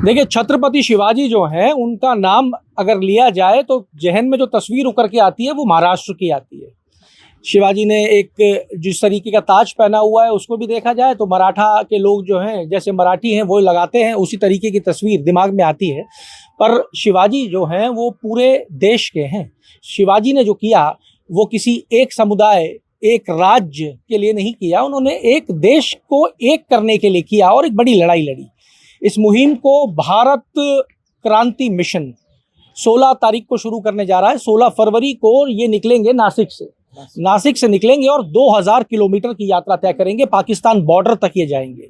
देखिए, छत्रपति शिवाजी जो हैं, उनका नाम अगर लिया जाए तो ज़हन में जो तस्वीर उकर के आती है वो महाराष्ट्र की आती है। शिवाजी ने एक जिस तरीके का ताज पहना हुआ है उसको भी देखा जाए तो मराठा के लोग जो हैं, जैसे मराठी हैं वो लगाते हैं, उसी तरीके की तस्वीर दिमाग में आती है। पर शिवाजी जो हैं वो पूरे देश के हैं। शिवाजी ने जो किया वो किसी एक समुदाय, एक राज्य के लिए नहीं किया, उन्होंने एक देश को एक करने के लिए किया और एक बड़ी लड़ाई लड़ी। इस मुहिम को भारत क्रांति मिशन 16 तारीख को शुरू करने जा रहा है। 16 फरवरी को ये निकलेंगे नासिक से निकलेंगे और 2000 किलोमीटर की यात्रा तय करेंगे, पाकिस्तान बॉर्डर तक ये जाएंगे।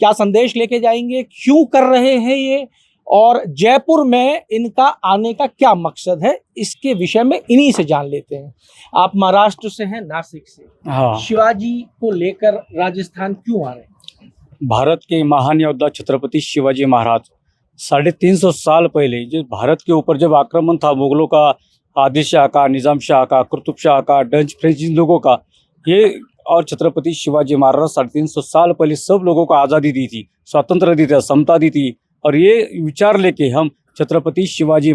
क्या संदेश लेके जाएंगे, क्यों कर रहे हैं ये, और जयपुर में इनका आने का क्या मकसद है, इसके विषय में इन्हीं से जान लेते हैं। आप महाराष्ट्र से हैं, नासिक से। हाँ, शिवाजी को लेकर राजस्थान क्यों आ रहे हैं? भारत के महान योद्धा छत्रपति शिवाजी महाराज 350 साल पहले जो भारत के ऊपर जब आक्रमण था मुगलों का, आदिल शाह का, निजाम शाह का, कुतुब शाह का, डच फ्रेंच इन लोगों का, ये और छत्रपति शिवाजी महाराज 350 साल पहले सब लोगों को आज़ादी दी थी, स्वतंत्र दी थी, समता दी थी। और ये विचार लेके हम छत्रपति शिवाजी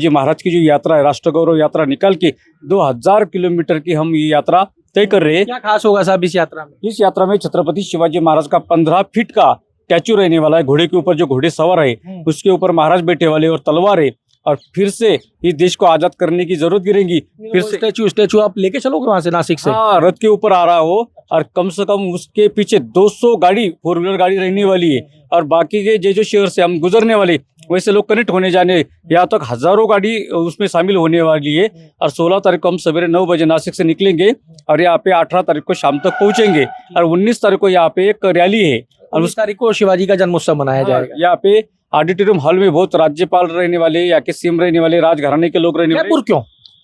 महाराज की जो यात्रा है, राष्ट्र गौरव यात्रा निकाल के 2000 किलोमीटर की हम ये यात्रा तय कर रहे हैं। क्या खास होगा साहब इस यात्रा में? इस यात्रा में छत्रपति शिवाजी महाराज का 15 फीट का स्टैचू रहने वाला है। घोड़े के ऊपर जो घोड़े सवार है उसके ऊपर महाराज बैठे वाले और तलवार है, और फिर से इस देश को आजाद करने की जरूरत गिरेगी। फिर से स्टैचू आप लेके चलोगे वहां से, नासिक से? हाँ, रथ के ऊपर आ रहा हो, और कम से कम उसके पीछे 200 गाड़ी, 4 व्हीलर गाड़ी रहने वाली है, और बाकी के जो शहर से हम गुजरने वाले वैसे लोग कनेक्ट होने जाने, यहाँ तक हजारों गाड़ी उसमें शामिल होने वाली है। और 16 तारीख को हम सवेरे 9 बजे नासिक से निकलेंगे और यहाँ पे 18 तारीख को शाम तक पहुंचेंगे, और 19 तारीख को यहाँ पे एक रैली है, और उस तारीख को शिवाजी का जन्मोत्सव मनाया जाएगा। यहाँ पे ऑडिटोरियम हॉल में बहुत राज्यपाल रहने वाले, यहाँ के सीएम रहने वाले, राजघराने के लोग रहने वाले। जयपुर क्यों?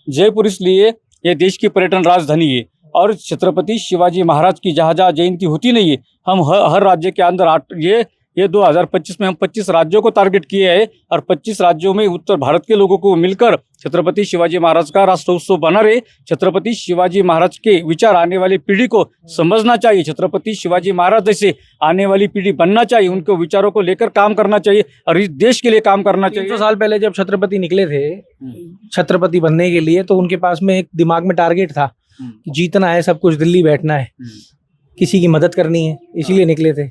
जयपुर इसलिए, ये देश की पर्यटन राजधानी है, और छत्रपति शिवाजी महाराज की जहाँ जहाँ जयंती होती नहीं है, हम हर राज्य के अंदर ये 2025 में हम 25 राज्यों को टारगेट किए हैं, और 25 राज्यों में उत्तर भारत के लोगों को मिलकर छत्रपति शिवाजी महाराज का राष्ट्रोत्सव बना रहे। छत्रपति शिवाजी महाराज के विचार आने वाली पीढ़ी को समझना चाहिए, छत्रपति शिवाजी महाराज जैसे आने वाली पीढ़ी बनना चाहिए, उनके विचारों को लेकर काम करना चाहिए और इस देश के लिए काम करना चाहिए। 300 साल पहले जब छत्रपति निकले थे छत्रपति बनने के लिए, तो उनके पास में एक दिमाग में टारगेट था, जीतना है, सब कुछ दिल्ली बैठना है, किसी की मदद करनी है, इसीलिए निकले थे।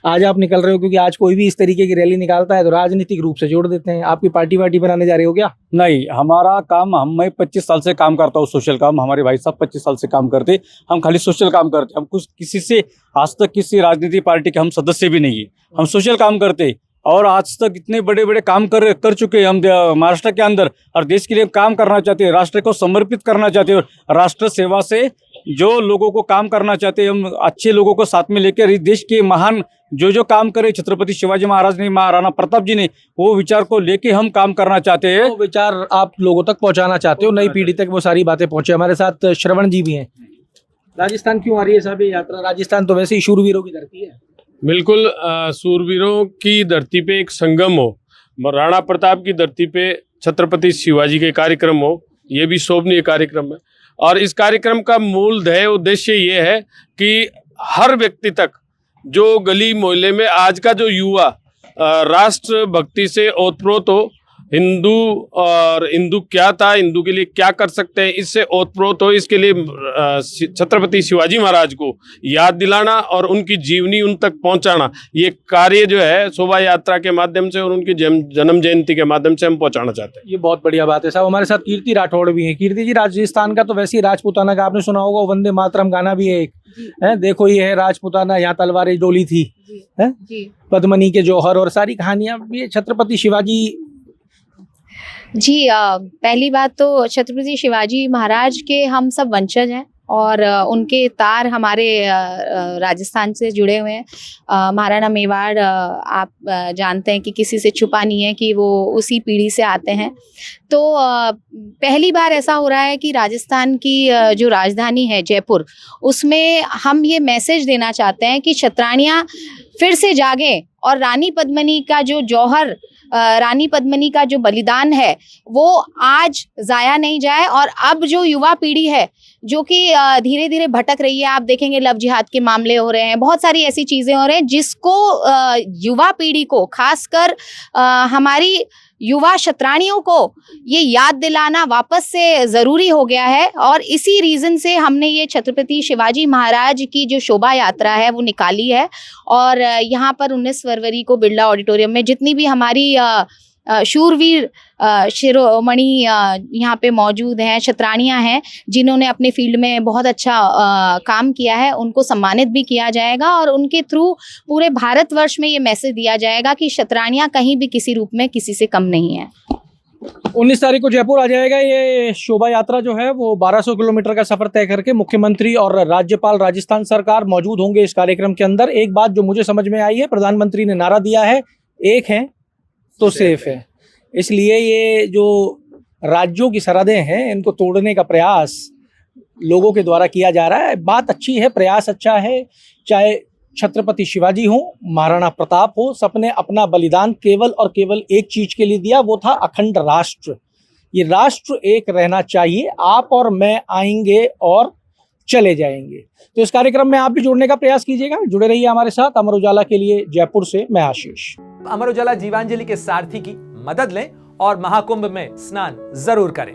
आज आप निकल रहे हो क्योंकि आज कोई भी इस तरीके की रैली निकालता है तो राजनीतिक रूप से जोड़ देते हैं। आपकी पार्टी वार्टी बनाने जा रहे हो क्या? नहीं, हमारा काम, मैं 25 साल से काम करता हूँ सोशल काम, हमारे भाई साहब 25 साल से काम करते, हम खाली सोशल काम करते, हम कुछ किसी से आज तक किसी राजनीतिक पार्टी के हम सदस्य भी नहीं है, हम सोशल काम करते। और आज तक इतने बड़े बड़े काम कर चुके हैं हम महाराष्ट्र के अंदर, और देश के लिए काम करना चाहते हैं, राष्ट्र को समर्पित करना चाहते हैं, और राष्ट्र सेवा से जो लोगों को काम करना चाहते हैं, हम अच्छे लोगों को साथ में लेकर इस देश के महान जो काम करे छत्रपति शिवाजी महाराज ने, महाराणा प्रताप जी ने, वो विचार को लेके हम काम करना चाहते हैं। वो विचार आप लोगों तक पहुंचाना चाहते हो, नई पीढ़ी तक वो सारी बातें पहुंचे। हमारे साथ श्रवण जी भी हैं। राजस्थान क्यों आ रही है साहब ये यात्रा? राजस्थान तो वैसे ही शूरवीरों की धरती है। बिल्कुल, सूरवीरों की धरती पे एक संगम हो, राणा प्रताप की धरती पे छत्रपति शिवाजी के कार्यक्रम हो, ये भी शोभनीय कार्यक्रम है। और इस कार्यक्रम का मूल ध्येय उद्देश्य ये है कि हर व्यक्ति तक, जो गली मोहल्ले में आज का जो युवा राष्ट्र भक्ति से ओतप्रोत हो, हिंदू क्या था, हिंदू के लिए क्या कर सकते हैं, इससे ओतप्रोत हो, इसके लिए छत्रपति शिवाजी महाराज को याद दिलाना और उनकी जीवनी उन तक पहुंचाना, ये कार्य जो है शोभा यात्रा के माध्यम से और उनकी जन्म जयंती के माध्यम से हम पहुंचाना चाहते हैं। ये बहुत बढ़िया बात है साहब। हमारे साथ कीर्ति राठौड़ भी है। कीर्ति जी, राजस्थान का तो वैसे ही राजपूताना का आपने सुना होगा, वंदे मातरम गाना भी है एक, है, देखो ये है राजपूताना, यहाँ तलवारें डोली थी, है, पद्मनी के जौहर, और सारी कहानियां ये छत्रपति शिवाजी। जी, पहली बात तो छत्रपति शिवाजी महाराज के हम सब वंशज हैं, और उनके तार हमारे राजस्थान से जुड़े हुए हैं। महाराणा मेवाड़ आप जानते हैं कि किसी से छुपा नहीं है कि वो उसी पीढ़ी से आते हैं। तो पहली बार ऐसा हो रहा है कि राजस्थान की जो राजधानी है जयपुर, उसमें हम ये मैसेज देना चाहते हैं कि क्षत्राणियाँ फिर से जागे और रानी पद्मिनी का जो जौहर, रानी पद्मिनी का जो बलिदान है वो आज जाया नहीं जाए। और अब जो युवा पीढ़ी है जो कि धीरे धीरे भटक रही है, आप देखेंगे लव जिहाद के मामले हो रहे हैं, बहुत सारी ऐसी चीजें हो रही हैं जिसको युवा पीढ़ी को, खासकर हमारी युवा क्षत्राणियों को ये याद दिलाना वापस से जरूरी हो गया है। और इसी रीजन से हमने ये छत्रपति शिवाजी महाराज की जो शोभा यात्रा है वो निकाली है। और यहाँ पर 19 फरवरी को बिरला ऑडिटोरियम में जितनी भी हमारी शूरवीर शिरोमणि यहाँ पे मौजूद हैं, क्षत्राणियाँ हैं जिन्होंने अपने फील्ड में बहुत अच्छा काम किया है, उनको सम्मानित भी किया जाएगा। और उनके थ्रू पूरे भारतवर्ष में ये मैसेज दिया जाएगा कि क्षत्राणियाँ कहीं भी किसी रूप में किसी से कम नहीं है। 19 तारीख को जयपुर आ जाएगा ये शोभा यात्रा जो है, वो 1200 किलोमीटर का सफर तय करके मुख्यमंत्री और राज्यपाल राजस्थान सरकार मौजूद होंगे इस कार्यक्रम के अंदर। एक बात जो मुझे समझ में आई है, प्रधानमंत्री ने नारा दिया है, एक है तो सेफ है। इसलिए ये जो राज्यों की सरहदें हैं इनको तोड़ने का प्रयास लोगों के द्वारा किया जा रहा है। बात अच्छी है, प्रयास अच्छा है। चाहे छत्रपति शिवाजी हो, महाराणा प्रताप हो, सबने अपना बलिदान केवल और केवल एक चीज के लिए दिया, वो था अखंड राष्ट्र। ये राष्ट्र एक रहना चाहिए। आप और मैं आएंगे और चले जाएंगे। तो इस कार्यक्रम में आप भी जुड़ने का प्रयास कीजिएगा। जुड़े रहिए हमारे साथ। अमर उजाला के लिए जयपुर से मैं आशीष। अमर उजाला जीवांजलि के सारथी की मदद लें और महाकुंभ में स्नान जरूर करें।